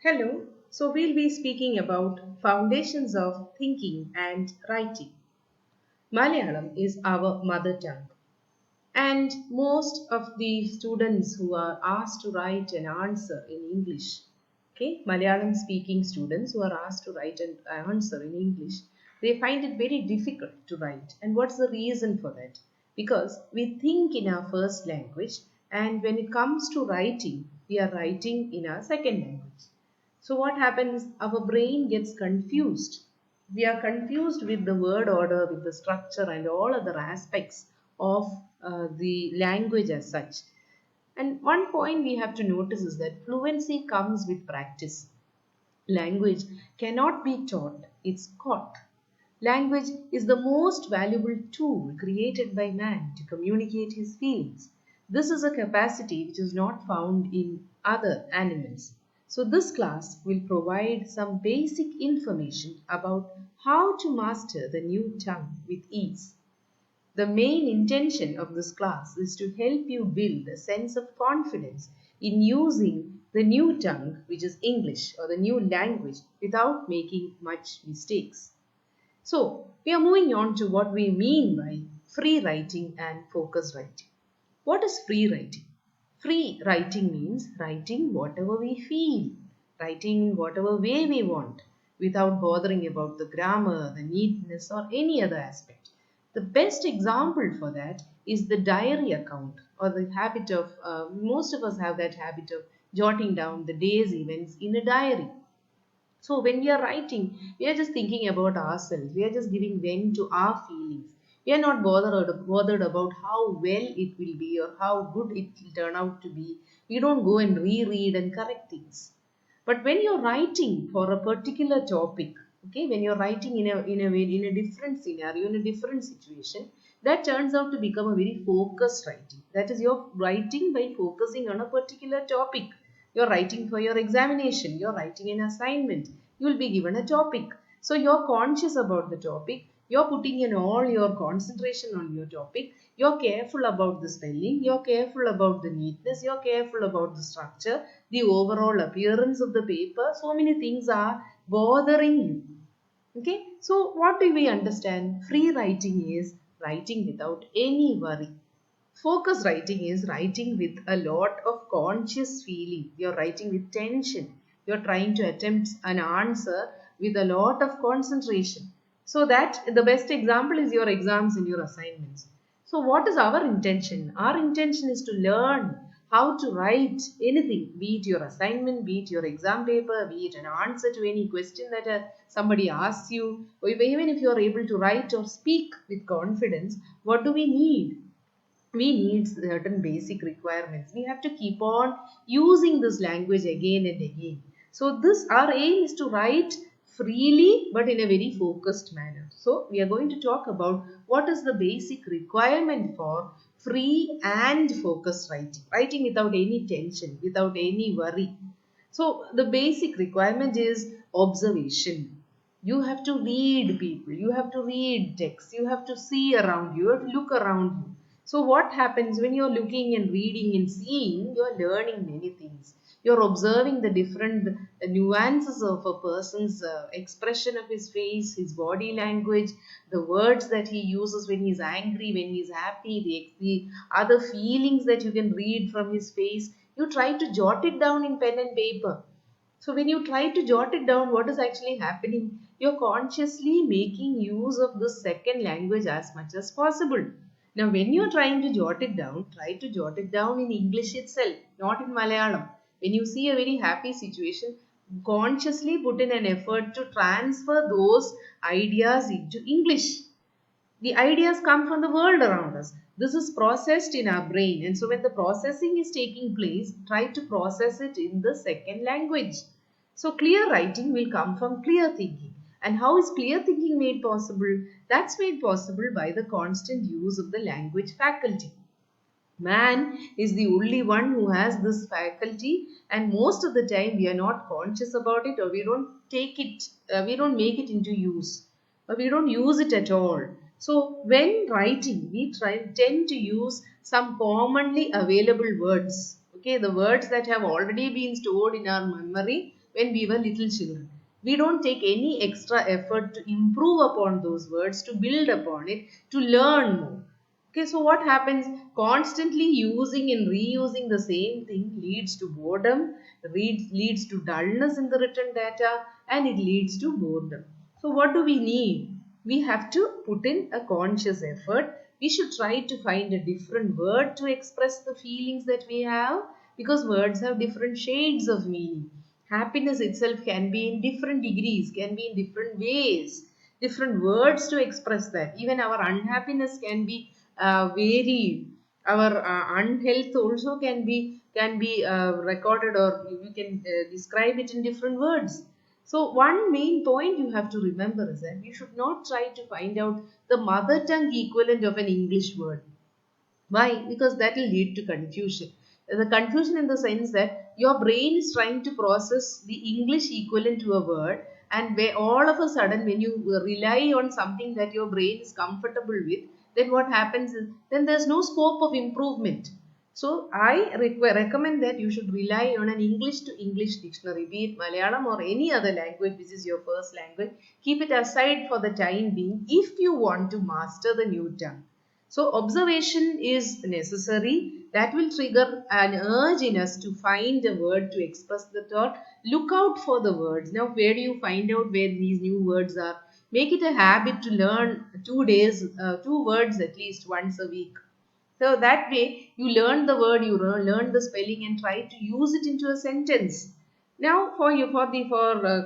Hello, so we'll be speaking about foundations of thinking and writing. Malayalam is our mother tongue, and most of the students who are asked to write an answer in English, Malayalam speaking students who are asked to write an answer in English, they find it very difficult to write. And what's the reason for that? Because we think in our first language, and when it comes to writing, we are writing in our second language. So what happens? Our brain gets confused. We are confused with the word order, with the structure and all other aspects of the language as such. And one point we have to notice is that fluency comes with practice. Language cannot be taught, it's caught. Language is the most valuable tool created by man to communicate his feelings. This is a capacity which is not found in other animals. So, this class will provide some basic information about how to master the new tongue with ease. The main intention of this class is to help you build a sense of confidence in using the new tongue, which is English or the new language, without making much mistakes. So, we are moving on to what we mean by free writing and focus writing. What is free writing? Free writing means writing whatever we feel, writing in whatever way we want, without bothering about the grammar, the neatness, or any other aspect. The best example for that is the diary account, or the habit of, most of us have that habit of jotting down the day's events in a diary. So when we are writing, we are just thinking about ourselves. We are just giving vent to our feelings. We are not bothered about how well it will be or how good it will turn out to be. We don't go and reread and correct things. But when you're writing for a particular topic, when you're writing in a different scenario, in a different situation, that turns out to become a very focused writing. That is, you're writing by focusing on a particular topic. You're writing for your examination, you're writing an assignment, you will be given a topic. So you're conscious about the topic, you're putting in all your concentration on your topic, you're careful about the spelling, you're careful about the neatness, you're careful about the structure, the overall appearance of the paper. So many things are bothering you. Okay, so what do we understand? Free writing is writing without any worry. Focus writing is writing with a lot of conscious feeling. You're writing with tension. You're trying to attempt an answer with a lot of concentration. So that the best example is your exams and your assignments. So what is our intention? Our intention is to learn how to write anything, be it your assignment, be it your exam paper, be it an answer to any question that somebody asks you, or even if you are able to write or speak with confidence, what do we need? We need certain basic requirements. We have to keep on using this language again and again. So this our aim is to write freely but in a very focused manner. So we are going to talk about what is the basic requirement for free and focused writing. Writing without any tension, without any worry. So the basic requirement is observation. You have to read people, you have to read text, you have to see around you, you have to look around you. So what happens when you're looking and reading and seeing, you're learning many things. You're observing the different nuances of a person's expression of his face, his body language, the words that he uses when he's angry, when he's happy, the other feelings that you can read from his face. You try to jot it down in pen and paper. So when you try to jot it down, what is actually happening? You're consciously making use of the second language as much as possible. Now, when you're trying to jot it down, try to jot it down in English itself, not in Malayalam. When you see a very happy situation, consciously put in an effort to transfer those ideas into English. The ideas come from the world around us. This is processed in our brain. And so when the processing is taking place, try to process it in the second language. So clear writing will come from clear thinking. And how is clear thinking made possible? That's made possible by the constant use of the language faculty. Man is the only one who has this faculty, and most of the time we are not conscious about it, or we don't take it, we don't make it into use, or we don't use it at all. So when writing, tend to use some commonly available words. Okay, the words that have already been stored in our memory, when we were little children. We don't take any extra effort to improve upon those words, to build upon it, to learn more. Okay, so what happens? Constantly using and reusing the same thing leads to boredom, leads to dullness in the written data, and it leads to boredom. So, what do we need? We have to put in a conscious effort. We should try to find a different word to express the feelings that we have, because words have different shades of meaning. Happiness itself can be in different degrees, can be in different ways, different words to express that. Even our unhappiness can be varied. Our unhealth also can be recorded, or you can describe it in different words. So one main point you have to remember is that you should not try to find out the mother tongue equivalent of an English word. Why? Because that will lead to confusion. The confusion in the sense that your brain is trying to process the English equivalent to a word, and where all of a sudden, when you rely on something that your brain is comfortable with, then what happens is then there's no scope of improvement. So I recommend that you should rely on an English to English dictionary, be it Malayalam or any other language which is your first language. Keep it aside for the time being if you want to master the new tongue. So observation is necessary. That will trigger an urge in us to find a word to express the thought. Look out for the words. Now, where do you find out where these new words are? Make it a habit to learn 2 days, 2 words at least once a week. So that way you learn the word, you learn the spelling and try to use it into a sentence. Now for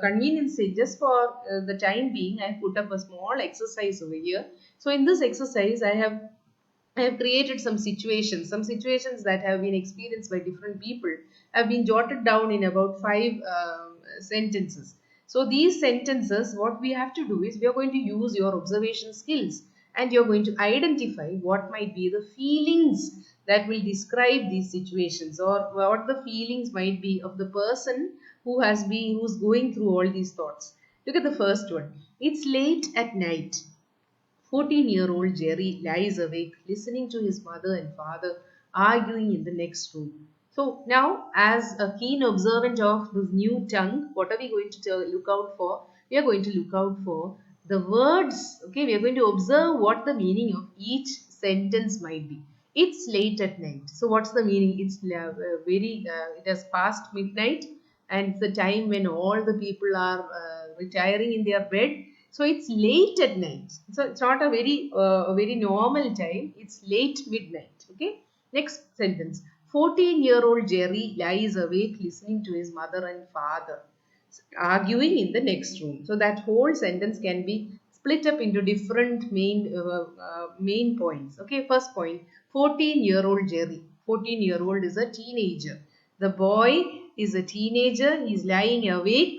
convenience sake, just for the time being, I put up a small exercise over here. So in this exercise, I have created some situations that have been experienced by different people have been jotted down in about five sentences. So these sentences, what we have to do is we are going to use your observation skills, and you're going to identify what might be the feelings that will describe these situations, or what the feelings might be of the person who's going through all these thoughts. Look at the first one. It's late at night. 14-year-old Jerry lies awake listening to his mother and father arguing in the next room. So now, as a keen observant of this new tongue, what are we going to look out for? We are going to look out for the words. Okay, we are going to observe what the meaning of each sentence might be. It's late at night. So what's the meaning? It has passed midnight, and it's the time when all the people are retiring in their bed. So it's late at night. So it's not a very normal time. It's late midnight. Okay. Next sentence. 14-year-old Jerry lies awake listening to his mother and father arguing in the next room. So that whole sentence can be split up into different main points. Okay, first point, 14-year-old Jerry. 14-year-old is a teenager. The boy is a teenager. He's lying awake.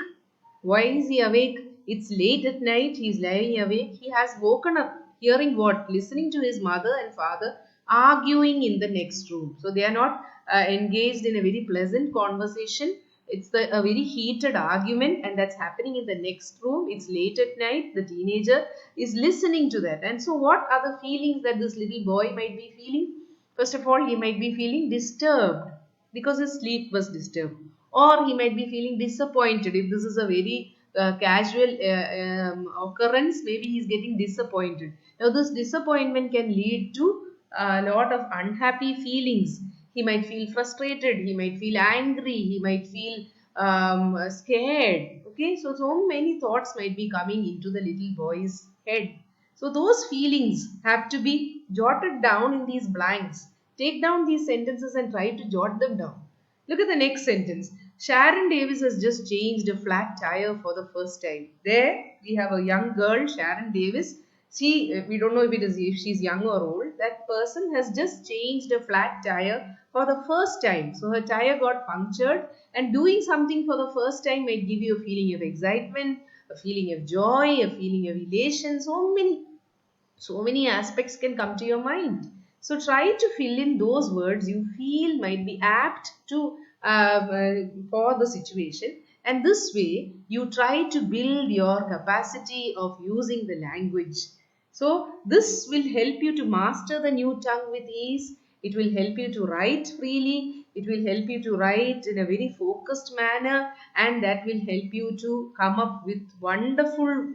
Why is he awake? It's late at night. He's lying awake. He has woken up hearing what? Listening to his mother and father arguing in the next room. So they are not engaged in a very pleasant conversation. It's a very heated argument, and that's happening in the next room. It's late at night. The teenager is listening to that. And so, what are the feelings that this little boy might be feeling? First of all, he might be feeling disturbed because his sleep was disturbed, or he might be feeling disappointed. If this is a very casual occurrence, maybe he's getting disappointed. Now, this disappointment can lead to a lot of unhappy feelings. He might feel frustrated, he might feel angry, he might feel scared. Okay, so many thoughts might be coming into the little boy's head. So those feelings have to be jotted down in these blanks. Take down these sentences and try to jot them down. Look at the next sentence. Sharon Davis has just changed a flat tire for the first time. There we have a young girl, Sharon Davis. We don't know if she's young or old. That person has just changed a flat tire for the first time. So her tire got punctured, and doing something for the first time might give you a feeling of excitement, a feeling of joy, a feeling of elation. So many aspects can come to your mind. So try to fill in those words you feel might be apt to for the situation, and this way you try to build your capacity of using the language. So this will help you to master the new tongue with ease. It will help you to write freely. It will help you to write in a very focused manner, and that will help you to come up with wonderful,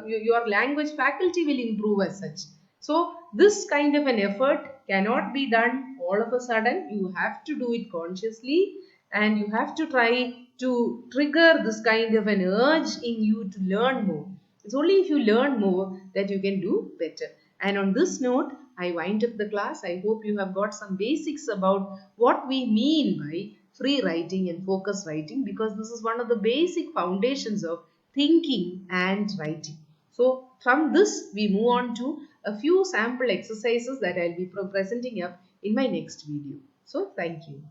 your language faculty will improve as such. So this kind of an effort cannot be done all of a sudden. You have to do it consciously, and you have to try to trigger this kind of an urge in you to learn more. It's only if you learn more that you can do better. And on this note, I wind up the class. I hope you have got some basics about what we mean by free writing and focus writing, because this is one of the basic foundations of thinking and writing. So from this, we move on to a few sample exercises that I'll be presenting up in my next video. So thank you.